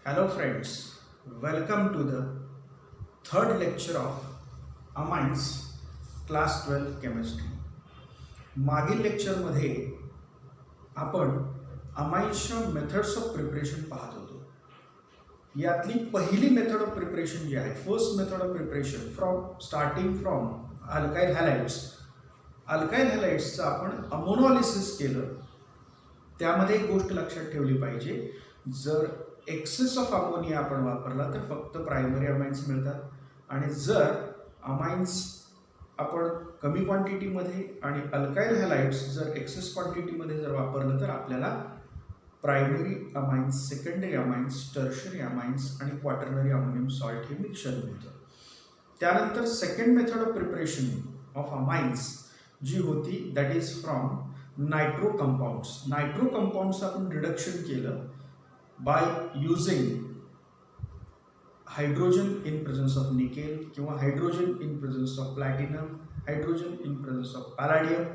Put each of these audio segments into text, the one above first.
Hello friends, welcome to the third lecture of Amines Class 12 Chemistry. मागील लेक्चरमध्ये आपण अमाइन्सच्या methods of preparation पाहत होतो. यातली पहिली मेथड ऑफ प्रिपरेशन जी आहे, first method of preparation starting from alkyl halides. Alkyl हॅलाइड्सचं आपण अमोनॉलिसिस केलं. त्यामध्ये एक गोष्ट लक्षात ठेवली पाहिजे, जर एक्सेस ऑफ अमोनिया आपण वापरला तर फक्त प्रायमरी अमाइन्स मिळतात, आणि जर अमाइन्स आपण कमी क्वांटिटीमध्ये आणि अल्काइल हॅलाइड्स जर एक्सेस क्वांटिटीमध्ये जर वापरलं तर आपल्याला primary amines, secondary amines, tertiary amines आणि क्वाटर्नरी अमोनियम सॉल्ट हे मिक्सचर मिळतं. त्यानंतर second method of preparation of amines जी होती that is from nitro compounds. Nitro compounds आपण रिडक्शन केलं by using hydrogen in presence of nickel किंवा hydrogen in presence of platinum, hydrogen in presence of palladium,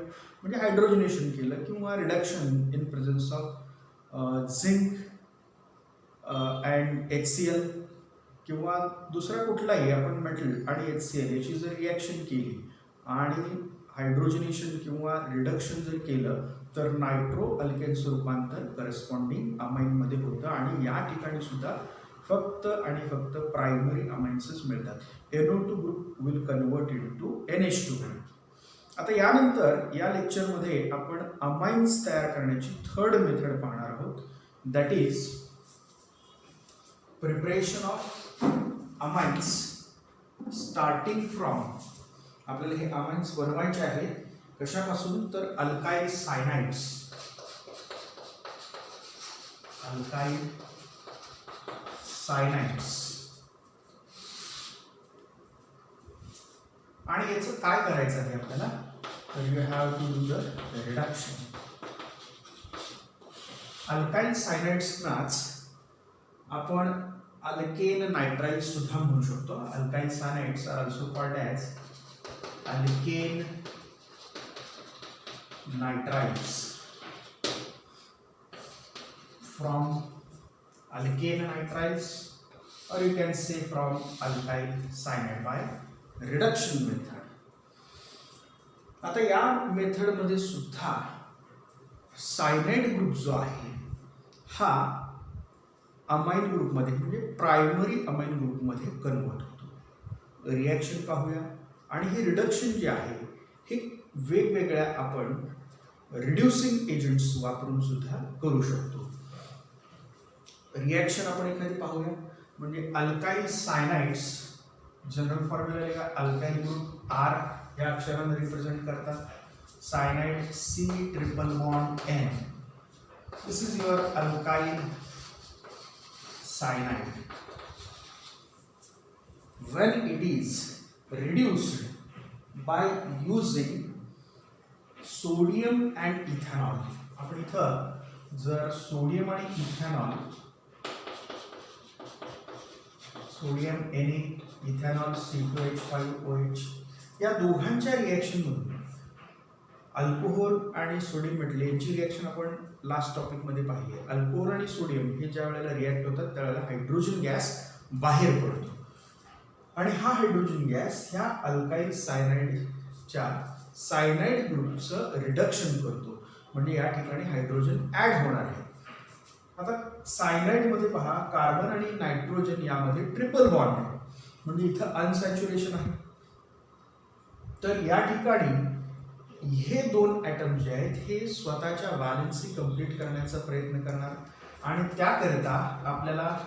म्हणजे हायड्रोजनेशन केलं, किंवा reduction in presence of zinc and HCl, किंवा दुसरा कुठलाही आपण मेटल आणि HCl याची जर रिॲक्शन केली आणि हायड्रोजनेशन किंवा रिडक्शन जर केलं तर नायट्रो अल्केनचं रूपांतर करस्पॉन्डिंग अमाइनमध्ये होतं, आणि या ठिकाणी सुद्धा फक्त आणि फक्त प्रायमरी अमाइन्सच मिळतात. NO2 group will convert into NH2 group. आता यानंतर या लेक्चरमध्ये आपण अमाइन्स तयार करण्याची थर्ड मेथड पाहणार आहोत, that is preparation of amines starting from. आपल्याला हे अमाइन्स बनवायचे आहेत कशापासून, तर अल्काइल सायनाइड्स. अल्काइल सायनाइड्स. आणि याचं काय करायचं आहे आपल्याला, तर you have to do the reduction. Alkyl सायनाइड्सनाच आपण अल्केन नायट्राइल सुद्धा म्हणू शकतो. Alkyl cyanides are also called as alkane nitriles. From alkane nitriles, or you can say from alkyl cyanide by reduction method. आता या मेथड मध्ये सुद्धा cyanide group जो आहे हा अमाइन ग्रुप मध्ये म्हणजे प्रायमरी अमाइन ग्रुप मध्ये कन्वर्ट होतो. रिॲक्शन पाहूया, आणि हे रिडक्शन जे आहे हे वेगवेगळ्या आपण रिड्युसिंग एजंट्स वापरून सुद्धा करू शकतो. रिॲक्शन आपण एखादी पाहूया, म्हणजे अल्काइल सायनाइड्स जनरल फॉर्म्युला लिहा. अल्काइल ग्रुप R या अक्षराने रिप्रेझेंट करतात. Cyanide C triple bond N. This is your alkyl cyanide. when it is reduced by using sodium and ethanol. आपण इथं जर सोडियम आणि ethanol, sodium Na, ethanol C2H5OH या दोघांच्या रिॲक्शनमधून अल्कोहोल आणि सोडियम मेटल यांची रिॲक्शन आपण लास्ट टॉपिकमध्ये पाहिली आहे. अल्कोहोल आणि सोडियम हे ज्या वेळेला रिॲक्ट होतात त्यावेळेला हायड्रोजन गॅस बाहेर पडतो, आणि हा हायड्रोजन गॅस ह्या अल्काइल सायनाइडच्या सायनाइड ग्रुपचं रिडक्शन करतो, म्हणजे या ठिकाणी हायड्रोजन ऍड होणार आहे. आता सायनाइडमध्ये पहा, कार्बन आणि नायट्रोजन यामध्ये ट्रिपल बॉन्ड आहे, म्हणजे इथं अनसॅच्युरेशन आहे. तर या ठिकाणी हे दोन ॲटम जे आहेत हे स्वतःच्या व्हॅलेन्सी कंप्लीट करण्याचा प्रयत्न करणार, आणि त्याकरिता आपल्याला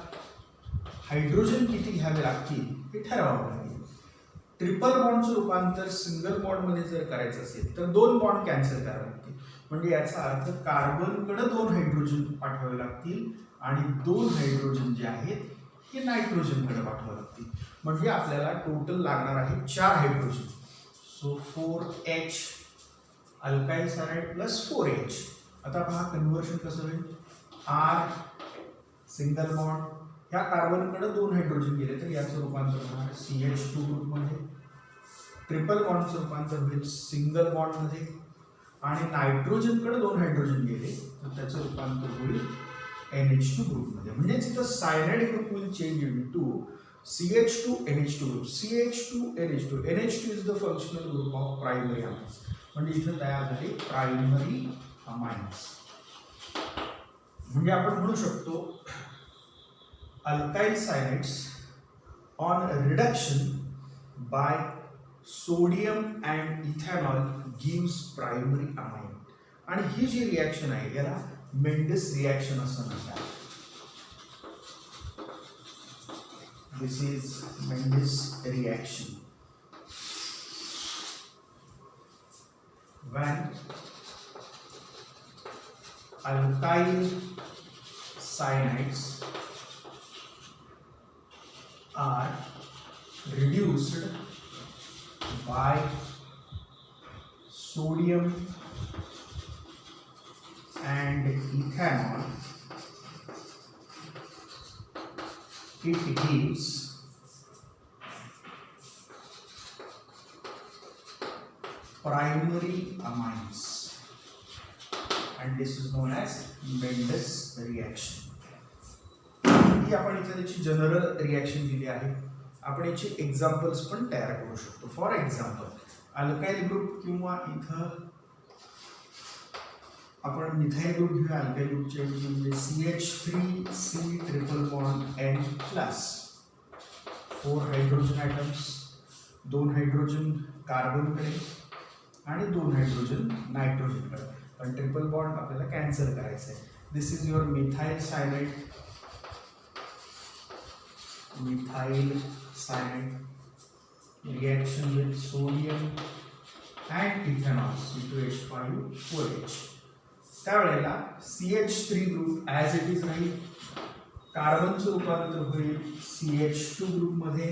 हायड्रोजन किती घ्यावे लागतील हे ठरवावं लागेल. ट्रिपल बॉन्डचं रूपांतर सिंगल बॉन्डमध्ये जर करायचं असेल तर दोन बॉन्ड कॅन्सल करावे लागतील, म्हणजे याचा अर्थ कार्बनकडे दोन हायड्रोजन पाठवावे लागतील, आणि दोन हायड्रोजन जे आहेत हे नायट्रोजनकडे पाठवावे लागतील, म्हणजे आपल्याला टोटल लागणार आहे 4 hydrogen. So 4H alkyl cyanide plus 4H. आता पहा कन्व्हर्शन कसं होईल. R सिंगल बॉन्ड, ह्या कार्बनकडे दोन हायड्रोजन गेले तर याचं रूपांतर होणार CH2 ग्रुपमध्ये. ट्रिपल बॉन्डचं रूपांतर होईल सिंगल बॉन्डमध्ये, आणि नायट्रोजनकडे दोन हायड्रोजन गेले तर त्याचं रूपांतर होईल NH2 ग्रुपमध्ये. म्हणजेच इथं cyanide group will change into CH2 NH2 group. CH2 NH2 NH2 is the functional group of primary amines. म्हणजे इथं तयार झाले प्रायमरी अमाइन्स. म्हणजे आपण म्हणू शकतो alkyl cyanides on reduction by sodium and ethanol gives primary amine. आणि ही जी रिॲक्शन आहे याला मेंडेस रिॲक्शन असं म्हणतात. This is Mendius reaction. when alkyl cyanides are reduced by sodium and ethanol, it gives primary amines and this is known as Mendes reaction. ही आपण इथे त्याची general reaction दिली आहे. आपण याचे एक्झाम्पल्स पण तयार करू शकतो. फॉर एक्झाम्पल अल्काइल ग्रुप किंवा इथं आपण मिथाइल ग्रुप घेऊया. अल्काइल ग्रुपचे म्हणजे CH3C triple bond N plus 4 hydrogen atoms, 2 hydrogen कार्बनकडे आणि 2 हायड्रोजन नायट्रोजनकडे. पण ट्रिपल बॉन्ड आपल्याला कॅन्सल करायचं आहे. This is your methyl cyanide. Methyl cyanide reaction with sodium and ethanol C2H5OH. त्यावेळेला CH3 group as it is राहील. कार्बनचं रूपांतर होईल CH2 ग्रुपमध्ये.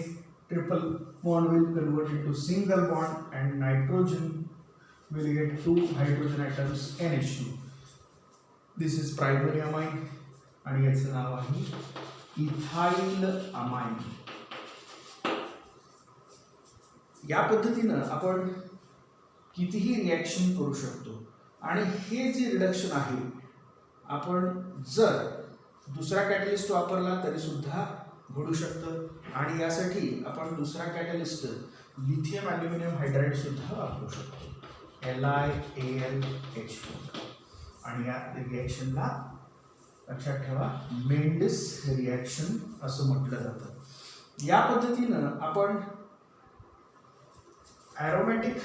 Triple bond will convert into single bond and nitrogen will get 2 hydrogen atoms NH2. This is primary amine आणि याचं नाव आहे ethyl amine. या पद्धतीनं आपण कितीही रिॲक्शन करू शकतो. आणि हे जे रिडक्शन आहे आपण जर दुसरा कॅटलिस्ट वापरला तरी सुद्धा घडू शकतं. आणि यासाठी आपण दुसरा कॅटलिस्ट लिथियम ॲल्युमिनियम हायड्राईड सुद्धा वापरू शकतो LiAlH4. आणि या रिॲक्शनला लक्षात ठेवा मेंडेस रिॲक्शन असं म्हटलं जातं. या पद्धतीनं आपण ॲरोमॅटिक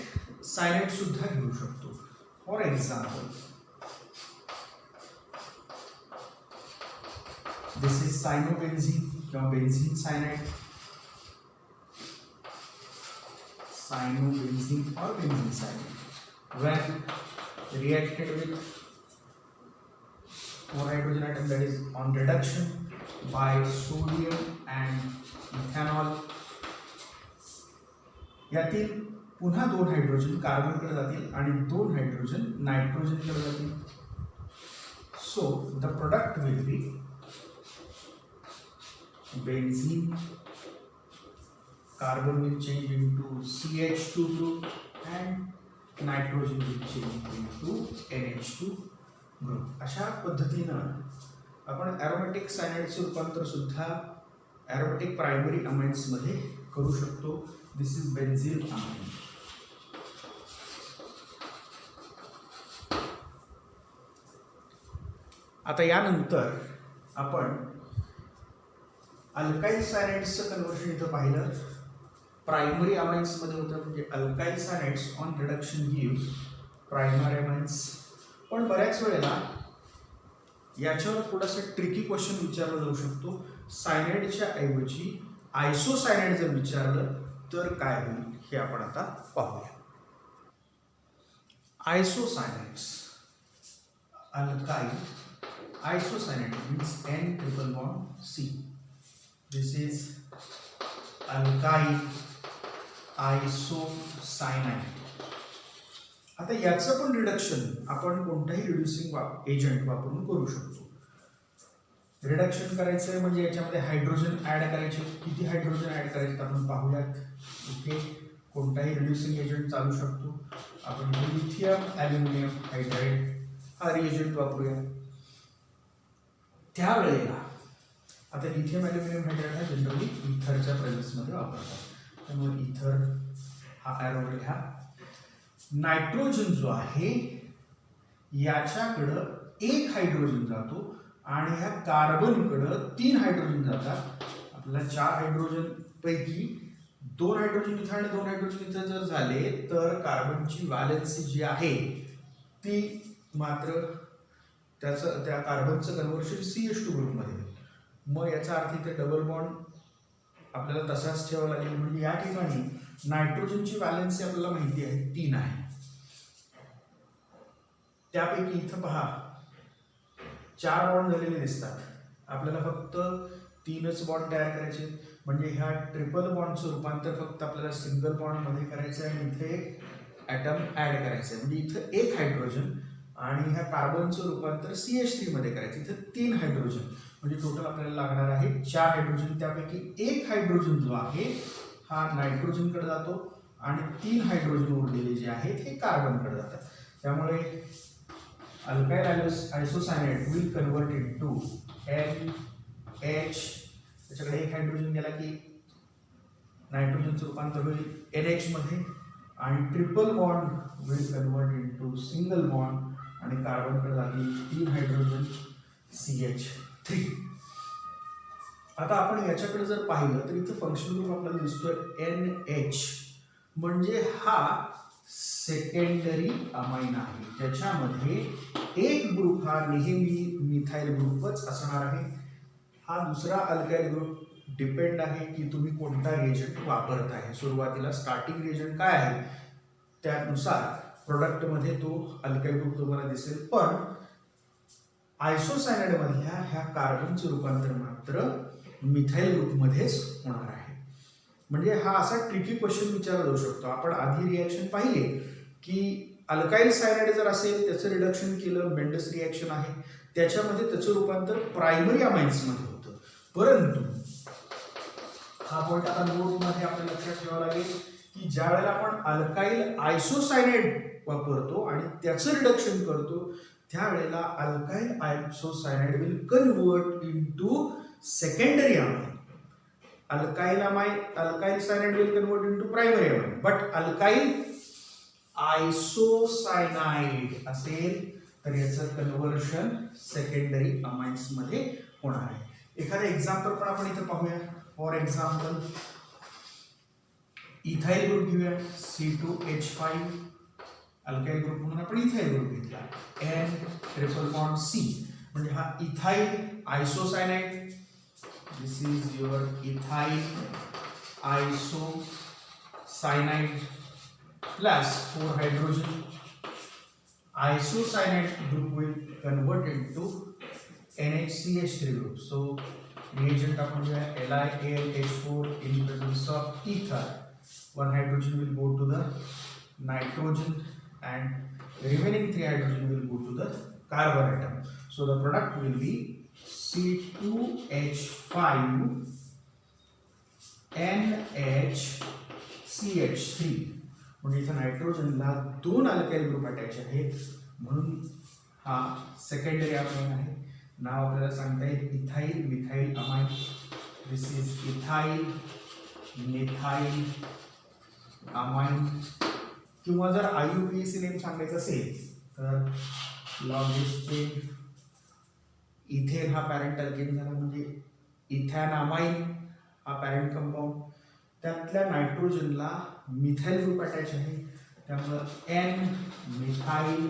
सायनाइड सुद्धा घेऊ शकतो. फॉर एक्झाम्पल दिस इज सायनोबेन्झीन किंवा benzene cyanide. Cyanobenzene or benzene cyanide when reacted with 4 hydrogen atom, that is on reduction by sodium and ethanol. यातील पुन्हा 2 हायड्रोजन कार्बनकडे जातील आणि 2 हायड्रोजन नायट्रोजनकडे जातील. So the product will be benzene. Carbon will change into CH2 group and nitrogen will change into NH2 group. अशा पद्धतीनं आपण aromatic सायनाइडचं रूपांतर सुद्धा ॲरोमॅटिक प्रायमरी अमाइन्स मध्ये करू शकतो. दिस इज बेन्झीन अमाइन. आता यानंतर आपण अल्काइल सायनाइड्सचं कन्व्हर्शन इथं पाहिलं. प्रायमरी अमाइन्स मध्ये होतं म्हणजे alkyl cyanides on reduction gives primary amines. पण बऱ्याच वेळेला याच्यावर थोडासा ट्रिकी क्वेश्चन विचारला जाऊ शकतो. सायनाइडच्या ऐवजी आयसोसायनाइड जर विचारलं तर काय होईल हे आपण आता पाहूया. Isocyanides alkyl isocyanide means N triple bond C. This is alkyl isocyanide. आता याचं पण रिडक्शन आपण कोणताही रिड्युसिंग एजंट वापरून करू शकतो. रिडक्शन करायचं आहे म्हणजे याच्यामध्ये हायड्रोजन ॲड करायचे. किती हायड्रोजन ॲड करायचे आपण पाहूयात. इथे कोणताही रिड्युसिंग एजंट चालू शकतो. आपण लिथियम ॲल्युमिनियम हायड्राईड हा रिएजंट वापरूया. त्यावेळेला आता लिथियम ॲल्युमिनियम हायड्राईड हा जनरली इथरच्या प्रेझेन्समध्ये वापरतात, त्यामुळे इथर हा ॲरो घ्या. नायट्रोजन जो आहे याच्याकडं एक हायड्रोजन जातो आणि ह्या कार्बनकडं 3 हायड्रोजन जातात. आपल्याला 4 हायड्रोजन पैकी 2 हायड्रोजन इथं आणि 2 हायड्रोजन इथं जर झाले तर कार्बनची व्हॅलेन्सी जी आहे ती मात्र त्या कार्बनचं कन्व्हर्शन CH2 ग्रुपमध्ये होईल. मग याचा अर्थ इथे डबल बॉन्ड आपल्याला तसाच ठेवावा लागेल. म्हणजे या ठिकाणी नायट्रोजनची व्हॅलेन्सी आपल्याला माहिती आहे 3 आहे. त्यापैकी इथं पहा 4 बॉन्ड झालेले दिसतात. आपल्याला फक्त 3च बॉन्ड तयार करायचे, म्हणजे ह्या ट्रिपल बॉन्डचं रूपांतर फक्त आपल्याला सिंगल बॉन्डमध्ये करायचं आहे आणि इथे एक ॲटम ॲड करायचं आहे. म्हणजे इथं 1 हायड्रोजन आणि ह्या कार्बनचं रूपांतर CH3 मध्ये करायचं. इथं 3 हायड्रोजन, म्हणजे टोटल आपल्याला लागणार आहे 4 हायड्रोजन. त्यापैकी 1 हायड्रोजन जो आहे हा नायट्रोजनकडे जातो आणि 3 हायड्रोजन उरलेले जे आहेत हे कार्बनकडे जातात. त्यामुळे alkyl isocyanide will convert into NH, त्याच्याकडे 1 हायड्रोजन गेला की नायट्रोजनचं रूपांतर होईल NH मध्ये आणि triple bond will convert into single bond आणि कार्बनकडे जातील 3 हायड्रोजन CH3. आता आपण याच्याकडे जर पाहिलं तर इथं फंक्शनल ग्रुप आपल्याला दिसतोय NH, म्हणजे हा सेकंडरी अमाइन आहे, ज्याच्यामध्ये एक ग्रुप हा नेहमी मिथाइल ग्रुपच असणार आहे. हा दुसरा अल्काइल ग्रुप डिपेंड आहे की तुम्ही कोणता रिएजंट वापरताय. सुरुवातीला स्टार्टिंग रिएजंट काय आहे त्यानुसार प्रोडक्टमध्ये तो अल्काइल ग्रुप तुम्हाला दिसेल. पण आयसोसायनाइड मधल्या ह्या कार्बनचे रूपांतर मात्र मिथाइल ग्रुपमध्येच होणार आहे. म्हणजे हा असा ट्रिकी क्वेश्चन विचारला जाऊ शकतो. आपण आधी रिॲक्शन पाहिले की अल्काइल सायनाइड जर असेल त्याचं रिडक्शन केलं, मेंडस रिॲक्शन आहे, त्याच्यामध्ये त्याचं रूपांतर प्रायमरी अमाइन्समध्ये होतं. परंतु हा पॉईंट आता नोटमध्ये आपल्याला लक्षात ठेवावा लागेल की ज्या वेळेला आपण अल्काइल आयसोसायनाइड वापरतो आणि त्याचं रिडक्शन करतो त्यावेळेला alkyl isocyanide will convert into secondary amine. Alkyl cyanide will convert into primary amine. But alkyl isocyanide असेल तर याचं कन्व्हर्शन सेकंडरी अमाइन्स मध्ये होणार आहे. एखादं एक्झाम्पल पण आपण इथे पाहूया. फॉर एक्झाम्पल इथाइल ग्रुप घेऊया C2H5, अल्काइल ग्रुप म्हणून आपण इथाइल ग्रुप घेतला N ट्रिपल बॉन्ड C, म्हणजे हा ethyl isocyanide. This is your ethyl isocyanide plus 4 hydrogen. Isocyanate group will convert into NHCH3 group. So reagent आपण जो है LiAlH4 in presence of ether, 1 hydrogen will go to the nitrogen and remaining 3 hydrogen will go to the carbon atom. So the product will be C2H5 NHCH3. म्हणजे इथं नायट्रोजनला 2 alkyl group attach आहेत म्हणून हा secondary amine आहे. नाव आपल्याला सांगता येईल ethyl methyl amine. This is ethyl methyl amine. किंवा जर IUPAC नेम सांगायचं असेल तर लॉन्गेस्ट चेन इथेन हा पॅरेंट अल्केन झाला, म्हणजे इथॅन अमाइन हा पॅरेंट कंपाऊंड. त्यातल्या नायट्रोजनला मिथाइल ग्रुप अटॅच आहे त्यामुळे N मिथाइल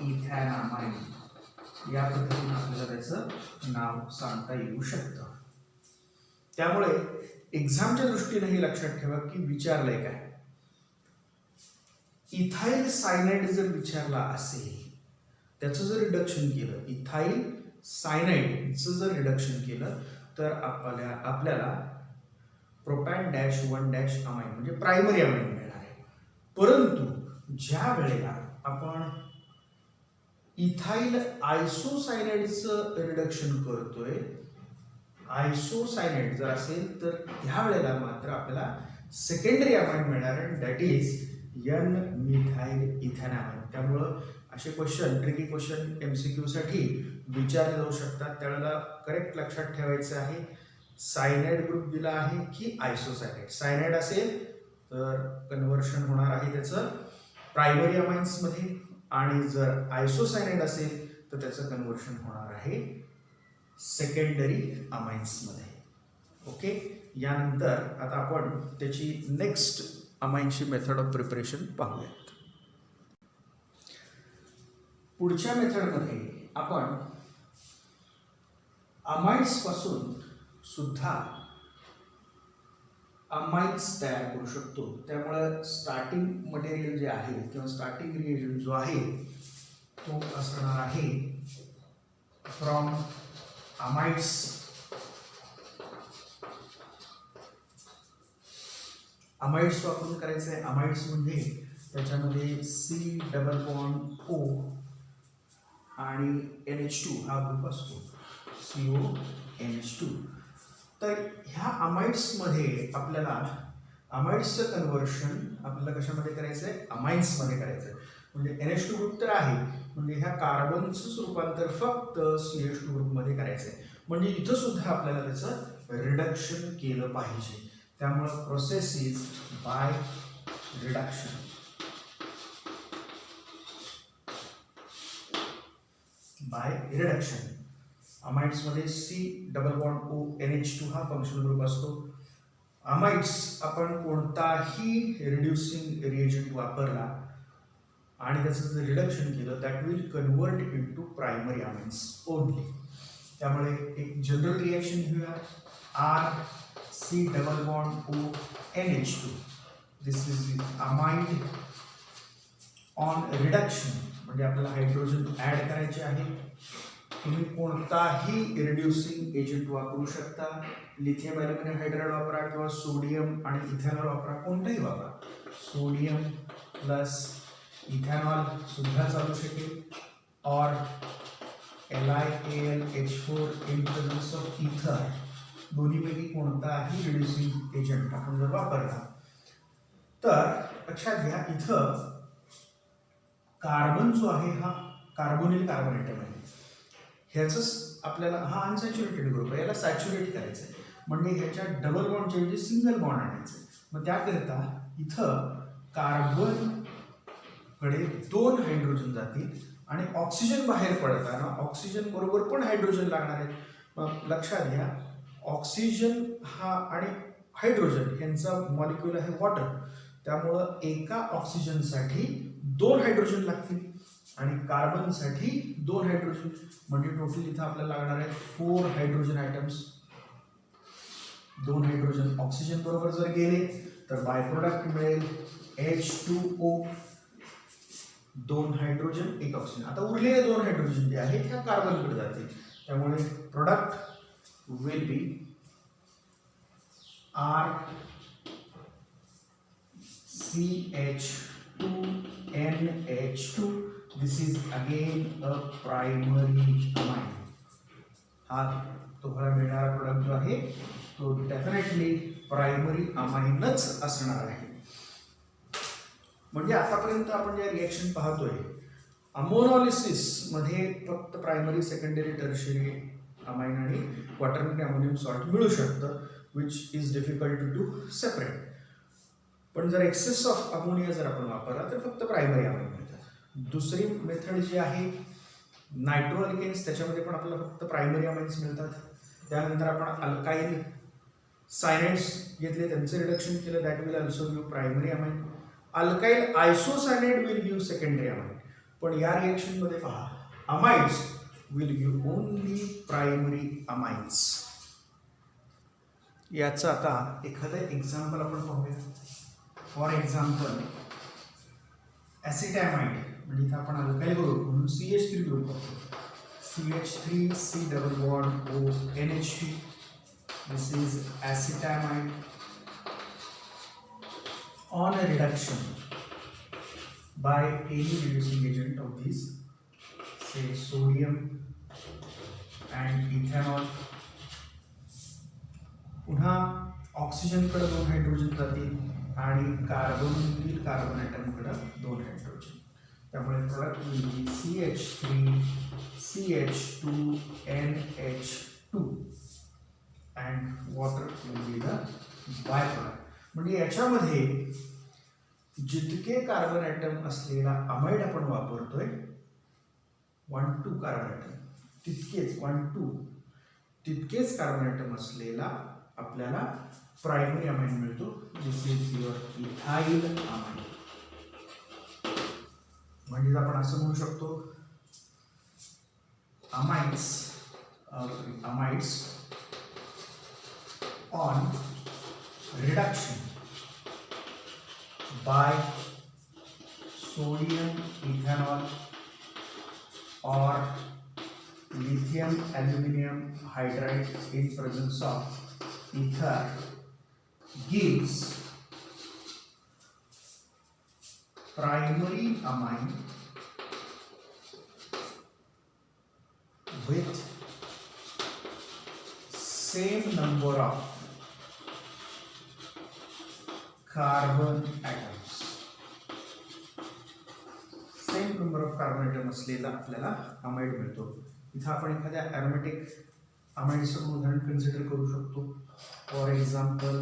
इथॅनामाइन या पद्धतीने आपल्याला त्याचं नाव सांगता येऊ शकतं. त्यामुळे एक्झामच्या दृष्टीने हे लक्षात ठेवा की विचारलंय काय, इथाइल सायनाइड जर विचारला असेल त्याचं जर रिडक्शन केलं, इथाइल सायनाइडचं जर रिडक्शन केलं तर आपल्याला प्रोपॅन डॅश 1 डॅश अमाइन म्हणजे प्रायमरी अमाइन मिळणार आहे. परंतु ज्या वेळेला आपण इथाइल आयसोसायनाइडचं रिडक्शन करतोय, आयसोसायनाइड जर असेल तर त्यावेळेला मात्र आपल्याला सेकंडरी अमाइन मिळणार आहे, दॅट इज N मिथाइल इथॅनामाइन. त्यामुळं असे क्वेश्चन, ट्रिकी क्वेश्चन MCQ साठी विचारले जाऊ शकतात. त्यावेळेला करेक्ट लक्षात ठेवायचं आहे, सायनाइड ग्रुप दिला आहे की आयसोसायनाइड. सायनाइड असेल तर कन्व्हर्शन होणार आहे त्याचं प्रायमरी अमाइन्समध्ये, आणि जर आयसोसायनाइड असेल तर त्याचं कन्व्हर्शन होणार आहे सेकंडरी अमाइन्समध्ये. ओके, यानंतर आता आपण त्याची नेक्स्ट अमाइनची मेथड ऑफ प्रिपरेशन पाहूयात. पुढच्या मेथडमध्ये आपण अमाइड्स पासून सुद्धा अमाइन्स तयार करू शकतो. त्यामुळे स्टार्टिंग मटेरियल जे आहे किंवा स्टार्टिंग रिएजंट जो आहे तो असणार आहे फ्रॉम अमाइड्स. अमाइड्स वापरून करायचं आहे. अमाइड्स म्हणजे त्याच्यामध्ये C डबल बॉन्ड O आणि NH2 हा ग्रुप असतो, CONH2. तर ह्या अमाइड्समध्ये आपल्याला अमाइड्सचं कन्व्हर्शन आपल्याला कशामध्ये करायचं आहे, अमाइन्समध्ये करायचं आहे. म्हणजे NH2 ग्रुप तर आहे, म्हणजे ह्या कार्बनचं रूपांतर फक्त CH2 ग्रुपमध्ये करायचं आहे. म्हणजे इथं सुद्धा आपल्याला त्याचं रिडक्शन केलं पाहिजे. त्यामुळे process is by reduction. By reduction अमाइड्समध्ये C double bond O NH2 हा फंक्शनल ग्रुप असतो. अमाइड्स आपण कोणताही रिड्युसिंग रिएजंट वापरला आणि त्याचं जर रिडक्शन केलं that will convert into primary amines only. त्यामुळे एक जनरल रिएक्शन घेऊया. C double bond O NH2. This is amide on reduction, म्हणजे आपल्याला हायड्रोजन ॲड करायचे आहे. तुम्ही कोणताही रिड्युसिंग एजंट वापरू शकता. लिथियम ॲल्युमिनियम हायड्राइड वापरा किंवा सोडियम आणि इथेनॉल वापरा, कोणताही वापरा. सोडियम प्लस इथेनॉल सुद्धा चालू शकेल, और LiAlH4 इन प्रेझेन्स ऑफ इथर, दोन्हीपैकी कोणताही रिड्युसिंग एजंट आपण जर वापरला तर लक्षात घ्या इथं कार्बन जो आहे हा कार्बोनिल कार्बन ॲटम आहे. ह्याचंच आपल्याला हा अनसॅच्युरेटेड ग्रुप आहे, याला सॅच्युरेट करायचं आहे. म्हणजे ह्याच्या डबल बॉन्डच्या ऐवजी सिंगल बॉन्ड आणायचं. मग त्याकरिता इथं कार्बन कडे 2 हायड्रोजन जातील आणि ऑक्सिजन बाहेर पडताना ऑक्सिजन बरोबर पण हायड्रोजन लागणार आहे. मग लक्षात घ्या ऑक्सिजन हा आणि हायड्रोजन यांचा मॉलिक्यूल आहे वॉटर. त्यामुळं एका ऑक्सिजनसाठी 2 हायड्रोजन लागतील आणि कार्बनसाठी 2 हायड्रोजन, म्हणजे टोटल इथं आपल्याला लागणार आहे 4 हायड्रोजन आयटम्स. 2 हायड्रोजन ऑक्सिजन बरोबर जर गेले तर बाय प्रोडक्ट मिळेल H2O, 2 हायड्रोजन 1 ऑक्सिजन. आता उरलेले 2 हायड्रोजन जे आहेत ह्या कार्बनकडे जातील. त्यामुळे product will be RCH2NH2. This is again a primary amine. हा तुम्हाला मिळणारा प्रोडक्ट जो आहे तो डेफिनेटली प्रायमरी अमाइनच असणार आहे. म्हणजे आतापर्यंत आपण जे रिएक्शन पाहतोय अमोनॉलिसिस मध्ये फक्त प्रायमरी, सेकंडरी, टर्शियरी अमाइन आणि क्वाटर्नरी अमोनियम सॉल्ट मिळू शकतं, which is difficult to do separate. पण जर एक्सेस ऑफ अमोनिया जर आपण वापरला तर फक्त प्रायमरी अमाइन मिळतात. दुसरी मेथड जी आहे नायट्रो अल्केन्स, त्याच्यामध्ये पण आपल्याला फक्त प्रायमरी अमाइन्स मिळतात. त्यानंतर आपण अल्काइल सायनाइड्स घेतले, त्यांचं रिडक्शन केलं, that will also give primary amine. Alkyl isocyanide will give secondary amine. पण या रिएक्शनमध्ये पहा amides will give only primary amines. याचं आता एखादं एक्झाम्पल आपण पाहूया. फॉर एक्झाम्पल ॲसिटॅमाइड, म्हणजे इथं आपण अल्काइल ग्रुप म्हणून CH3 ग्रुप वापरतो. CH3 C double bond O NH2. This is acetamide. On a reduction by any reducing agent of these, say sodium and ethanol, पुन्हा ऑक्सिजनकडे 2 हायड्रोजन जातील आणि कार्बोनिल कार्बन ॲटमकडे 2 हायड्रोजन. त्यामुळे product will be CH3CH2NH2 and water will be the by product. म्हणजे याच्यामध्ये जितके carbon atom असलेला amide आपण वापरतोय 1-2 कार्बन ॲटम तितकेच कार्बन ॲटम असलेला आपल्याला प्रायमरी अमाइड मिळतो. दिस इज युअर इथाइल अमाइड. म्हणजे आपण असं म्हणू शकतो amides on reduction by sodium ethanol or lithium aluminum hydride in presence of ether gives primary amine with same number of carbon atoms. Same number of carbon atom असलेला आपल्याला amide मिळतो. इथं आपण एखाद्या ॲरोमॅटिक अमाइडचं उदाहरण कन्सिडर करू शकतो. For example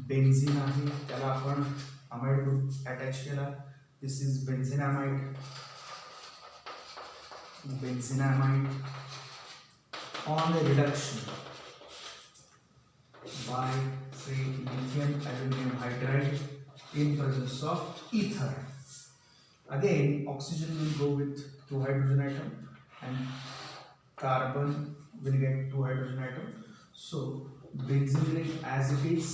benzene आहे, त्याला आपण अमाइड ग्रुप अटॅच केला. This is benzenamide on reduction by say lithium aluminum hydride in presence of ether. Again oxygen will go with 2 hydrogen atom and carbon will get 2 hydrogen atom. So benzene ring as it is,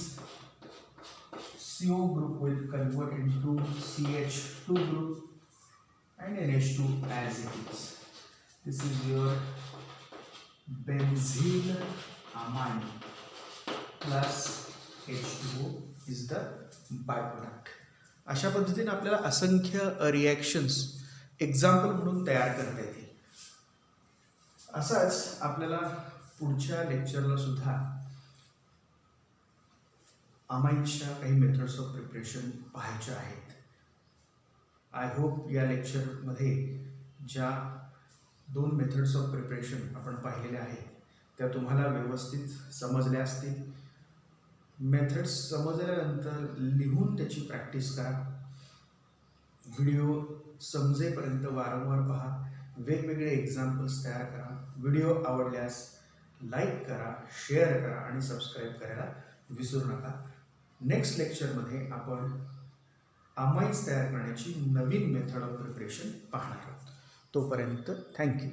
CO group will convert into CH2 group and NH2 as it is. This is your benzyl amine plus H2O is the by product. अशा पद्धतीने आपल्याला असंख्य reactions example म्हणून तयार करता येतील. असाच आपल्याला पुढच्या लेक्चरला सुद्धा अमाइडच्या काही मेथड्स ऑफ प्रिपरेशन पाहायच्या आहेत. आय होप या लेक्चरमध्ये ज्या 2 मेथड्स ऑफ प्रिपरेशन आपण पाहिलेल्या आहेत त्या तुम्हाला व्यवस्थित समजल्या असतील. मेथड्स समजल्यानंतर लिहून त्याची प्रॅक्टिस करा. व्हिडिओ समजेपर्यंत वारंवार पहा. वेगवेगळे एक्झाम्पल्स तयार करा. व्हिडिओ आवडल्यास लाईक करा, शेअर करा आणि सबस्क्राईब करायला विसरू नका. नेक्स्ट लेक्चरमध्ये आपण अमाइड्स तयार करण्याची नवीन मेथड ऑफ प्रिपरेशन पाहणार आहोत. तोपर्यंत थँक्यू.